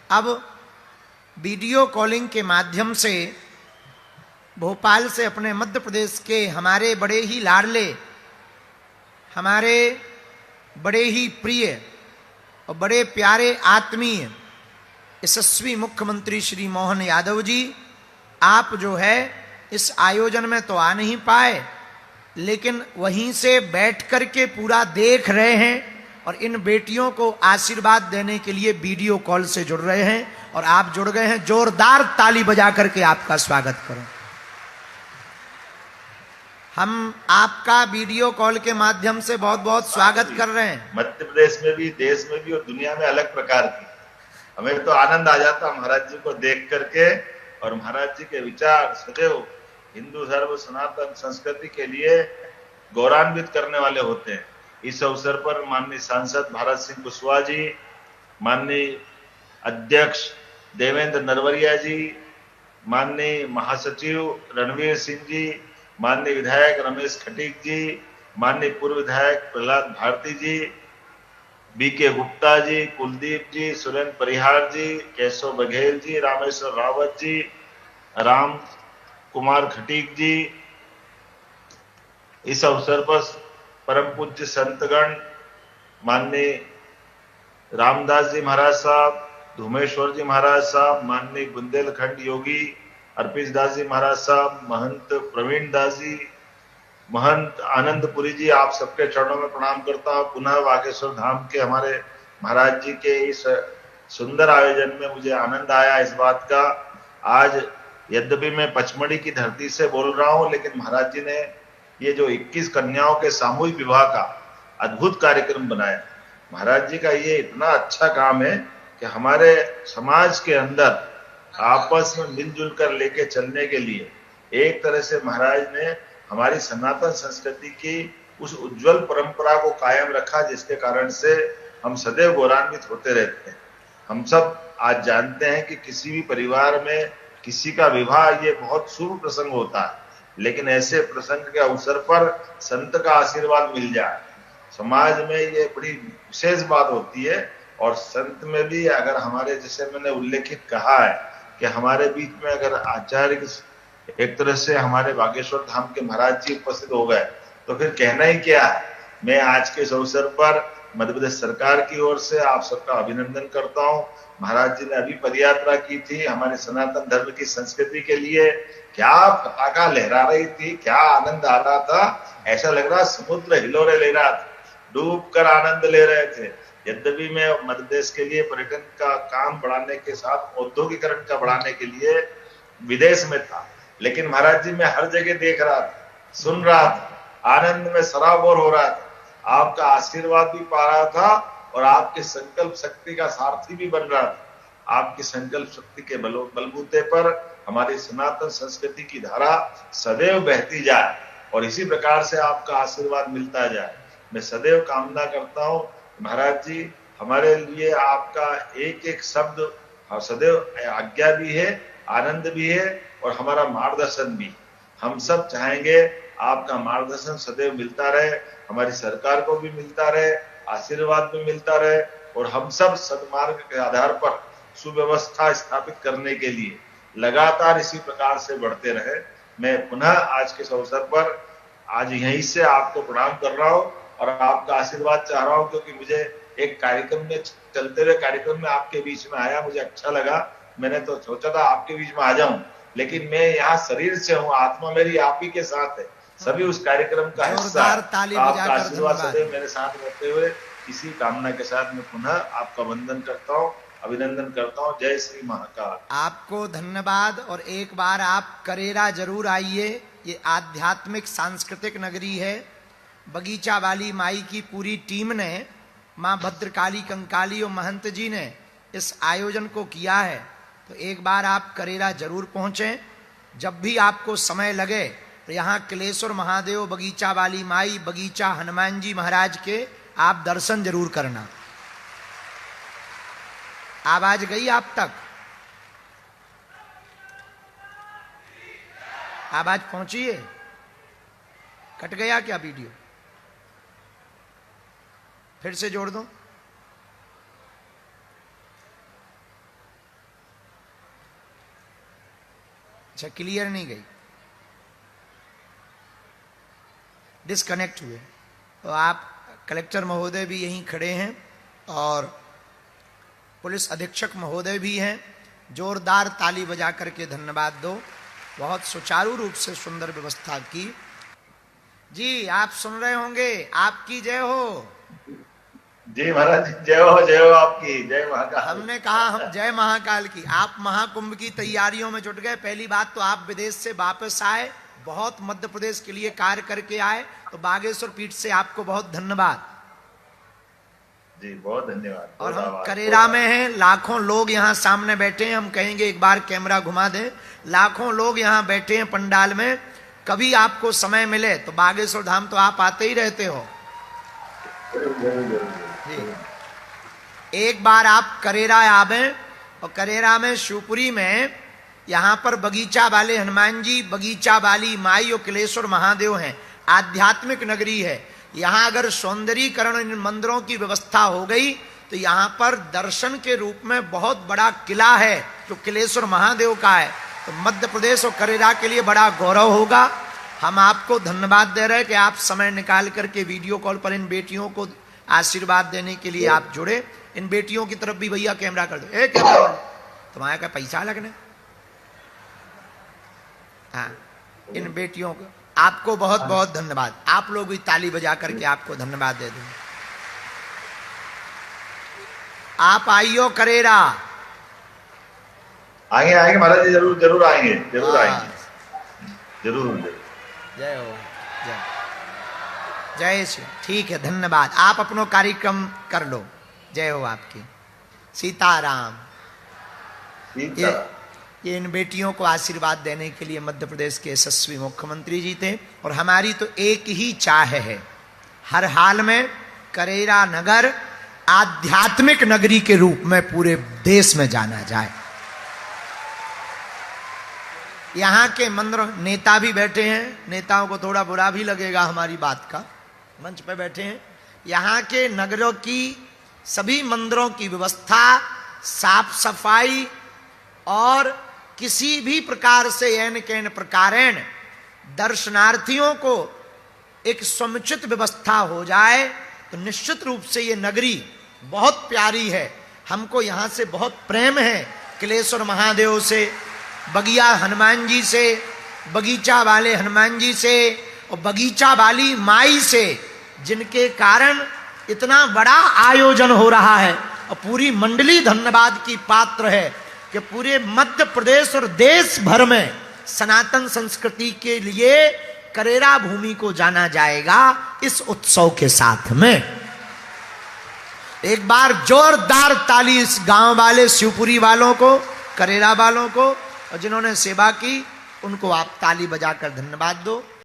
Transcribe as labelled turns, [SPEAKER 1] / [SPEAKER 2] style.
[SPEAKER 1] अब video calling के माध्यम से भोपाल से अपने मध्य प्रदेश के हमारे बड़े ही लाडले, हमारे बड़े ही प्रिय और बड़े प्यारे आत्मीय यशस्वी मुख्यमंत्री श्री मोहन यादव जी, आप जो है इस आयोजन में तो आ नहीं पाए, लेकिन वहीं से बैठ कर के पूरा देख रहे हैं और इन बेटियों को आशीर्वाद देने के लिए वीडियो कॉल से जुड़ रहे हैं और आप जुड़ गए हैं। जोरदार ताली बजा करके आपका स्वागत करो। हम आपका वीडियो कॉल के माध्यम से बहुत बहुत स्वागत कर रहे हैं।
[SPEAKER 2] मध्य प्रदेश में भी, देश में भी और दुनिया में अलग प्रकार की हमें तो आनंद आ जाता महाराज जी को देख करके, और महाराज जी के विचार सदैव हिंदू धर्म सनातन संस्कृति के लिए गौरवान्वित करने वाले होते हैं। इस अवसर पर माननीय सांसद भारत सिंह कुशवाहा जी, माननीय अध्यक्ष देवेंद्र नरवरिया जी, माननीय महासचिव रणवीर सिंह जी, माननीय विधायक रमेश खटीक जी, माननीय पूर्व विधायक प्रहलाद भारती जी, बीके गुप्ता जी, कुलदीप जी, सुरेंद्र परिहार जी, केशव बघेल जी, रामेश्वर रावत जी, राम कुमार खटीक जी, इस अवसर पर परम पूज्य संतगण माननीय रामदास जी महाराज साहब, धूमेश्वर जी महाराज साहब, माननीय बुंदेलखंड योगी अर्पित दास जी महाराज साहब, महंत प्रवीण दास जी, महंत आनंदपुरी जी, आप सबके चरणों में प्रणाम करता हूं। पुनः बागेश्वर धाम के हमारे महाराज जी के इस सुंदर आयोजन में मुझे आनंद आया इस बात का। आज यद्यपि मैं पचमढ़ी की धरती से बोल रहा हूं, लेकिन महाराज जी ने ये जो 21 कन्याओं के सामूहिक विवाह का अद्भुत कार्यक्रम बनाया, महाराज जी का ये इतना अच्छा काम है कि हमारे समाज के अंदर आपस में मिलजुल कर लेके चलने के लिए एक तरह से महाराज ने हमारी सनातन संस्कृति की उस उज्जवल परंपरा को कायम रखा, जिसके कारण से हम सदैव गौरवान्वित होते रहते हैं। हम सब आज जानते हैं कि किसी भी परिवार में किसी का विवाह ये बहुत शुभ प्रसंग होता है, लेकिन ऐसे प्रसंग के अवसर पर संत का आशीर्वाद मिल जाए, समाज में ये बड़ी विशेष बात होती है। और संत में भी अगर हमारे, जैसे मैंने उल्लेखित कहा है कि हमारे बीच में अगर आचार्य एक तरह से हमारे बागेश्वर धाम के महाराज जी उपस्थित हो गए तो फिर कहना ही क्या है। मैं आज के इस अवसर पर मध्य प्रदेश सरकार की ओर से आप सबका अभिनंदन करता हूं। महाराज जी ने अभी पदयात्रा की थी हमारे सनातन धर्म की संस्कृति के लिए, क्या पताका लहरा रही थी, क्या आनंद आ रहा था, ऐसा लग रहा समुद्र हिलोरे ले रहा था, डूब कर आनंद ले रहे थे। यद्यपि मैं मध्य प्रदेश के लिए पर्यटन का काम बढ़ाने के साथ औद्योगिकरण का बढ़ाने के लिए विदेश में था, लेकिन महाराज जी मैं हर जगह देख रहा था, सुन रहा था, आनंद में सराबोर हो रहा था, आपका आशीर्वाद भी पा रहा था और आपके संकल्प शक्ति का सारथी भी बन रहा था। आपकी संकल्प शक्ति के बलबूते पर हमारी सनातन संस्कृति की धारा सदैव बहती जाए और इसी प्रकार से आपका आशीर्वाद मिलता जाए। मैं सदैव कामना करता हूं महाराज जी, हमारे लिए आपका एक एक शब्द सदैव आज्ञा भी है, आनंद भी है और हमारा मार्गदर्शन भी। हम सब चाहेंगे आपका मार्गदर्शन सदैव मिलता रहे, हमारी सरकार को भी मिलता रहे, आशीर्वाद भी मिलता रहे और हम सब सदमार्ग के आधार पर सुव्यवस्था स्थापित करने के लिए लगातार इसी प्रकार से बढ़ते रहे। मैं पुनः आज के इस अवसर पर आज यहीं से आपको प्रणाम कर रहा हूं और आपका आशीर्वाद चाह रहा हूं, क्योंकि मुझे एक कार्यक्रम में चलते हुए कार्यक्रम में आपके बीच में आया, मुझे अच्छा लगा। मैंने तो सोचा था आपके बीच में आ जाऊं, लेकिन मैं यहाँ शरीर से हूँ, आत्मा मेरी आप ही के साथ है, सभी उस कार्यक्रम का हिस्सा है। आपका आशीर्वाद सदैव मेरे साथ रहते हुए इसी कामना के साथ मैं पुनः आपका वंदन करता हूँ, अभिनंदन करता हूँ। जय श्री महाकाल।
[SPEAKER 1] आपको धन्यवाद। और एक बार आप करेरा जरूर आइए, ये आध्यात्मिक सांस्कृतिक नगरी है। बगीचा वाली माई की पूरी टीम ने, मां भद्रकाली कंकाली और महंत जी ने इस आयोजन को किया है, तो एक बार आप करेरा जरूर पहुंचें। जब भी आपको समय लगे तो यहाँ किलेश्वर महादेव, बगीचा वाली माई, बगीचा हनुमान जी महाराज के आप दर्शन जरूर करना। आवाज गई आप तक? आवाज पहुंची है? कट गया क्या वीडियो? फिर से जोड़ दो। अच्छा, क्लियर नहीं गई, डिस्कनेक्ट हुए। तो आप कलेक्टर महोदय भी यहीं खड़े हैं और पुलिस अधीक्षक महोदय भी हैं, जोरदार ताली बजा करके धन्यवाद दो। बहुत सुचारू रूप से सुंदर व्यवस्था की। जी आप सुन रहे होंगे, आपकी जय हो।
[SPEAKER 2] जी महाराज, जय हो आपकी, जय महाकाल।
[SPEAKER 1] हमने कहा हम जय महाकाल की। आप महाकुंभ की तैयारियों में जुट गए। पहली बात तो आप विदेश से वापस आए, बहुत मध्य प्रदेश के लिए कार्य करके आए, तो बागेश्वर पीठ से आपको बहुत धन्यवाद।
[SPEAKER 2] जी बहुत धन्यवाद।
[SPEAKER 1] और हम करेरा में हैं, लाखों लोग यहाँ सामने बैठे हैं। हम कहेंगे एक बार कैमरा घुमा दें, लाखों लोग यहाँ बैठे हैं पंडाल में। कभी आपको समय मिले तो बागेश्वर धाम तो आप आते ही रहते हो। एक बार आप करेरा आवे, और करेरा में शिवपुरी में यहाँ पर बगीचा वाले हनुमान जी, बगीचा वाली माई और किलेश्वर महादेव हैं। आध्यात्मिक नगरी है। यहाँ अगर सौंदर्यीकरण इन मंदिरों की व्यवस्था हो गई तो यहाँ पर दर्शन के रूप में बहुत बड़ा किला है जो किलेश्वर महादेव का है। तो मध्य प्रदेश और करेरा के लिए बड़ा गौरव होगा। हम आपको धन्यवाद दे रहे हैं कि आप समय निकाल करके वीडियो कॉल पर इन बेटियों को आशीर्वाद देने के लिए आप जुड़े। इन बेटियों की तरफ भी भैया कैमरा कर दो। कैमरा तुम्हारा क्या पैसा लगने? हाँ, इन बेटियों को आपको बहुत बहुत धन्यवाद। आप लोग भी ताली बजा करके आपको धन्यवाद दे दें। आप आइयो करेरा।
[SPEAKER 2] आएंगे महाराज जी, जरूर आएंगे, जरूर आएंगे, जरूर।
[SPEAKER 1] जय हो, जय जय श्री। ठीक है, धन्यवाद। आप अपनो कार्यक्रम कर लो। जय हो आपकी। सीताराम। ये इन बेटियों को आशीर्वाद देने के लिए मध्य प्रदेश के यशस्वी मुख्यमंत्री जी थे। और हमारी तो एक ही चाह है, हर हाल में करेरा नगर आध्यात्मिक नगरी के रूप में पूरे देश में जाना जाए। यहाँ के मंदिर नेता भी बैठे हैं, नेताओं को थोड़ा बुरा भी लगेगा हमारी बात का, मंच पे बैठे हैं। यहाँ के नगरों की सभी मंदिरों की व्यवस्था, साफ सफाई और किसी भी प्रकार से एन कैन प्रकारेण दर्शनार्थियों को एक समुचित व्यवस्था हो जाए तो निश्चित रूप से ये नगरी बहुत प्यारी है। हमको यहाँ से बहुत प्रेम है, किलेश्वर महादेव से, बगिया हनुमान जी से, बगीचा वाले हनुमान जी से और बगीचा वाली माई से, जिनके कारण इतना बड़ा आयोजन हो रहा है। और पूरी मंडली धन्यवाद की पात्र है कि पूरे मध्य प्रदेश और देश भर में सनातन संस्कृति के लिए करेरा भूमि को जाना जाएगा इस उत्सव के साथ में। एक बार जोरदार ताली इस गांव वाले शिवपुरी वालों को, करेरा वालों को, और जिन्होंने सेवा की उनको आप ताली बजाकर धन्यवाद दो।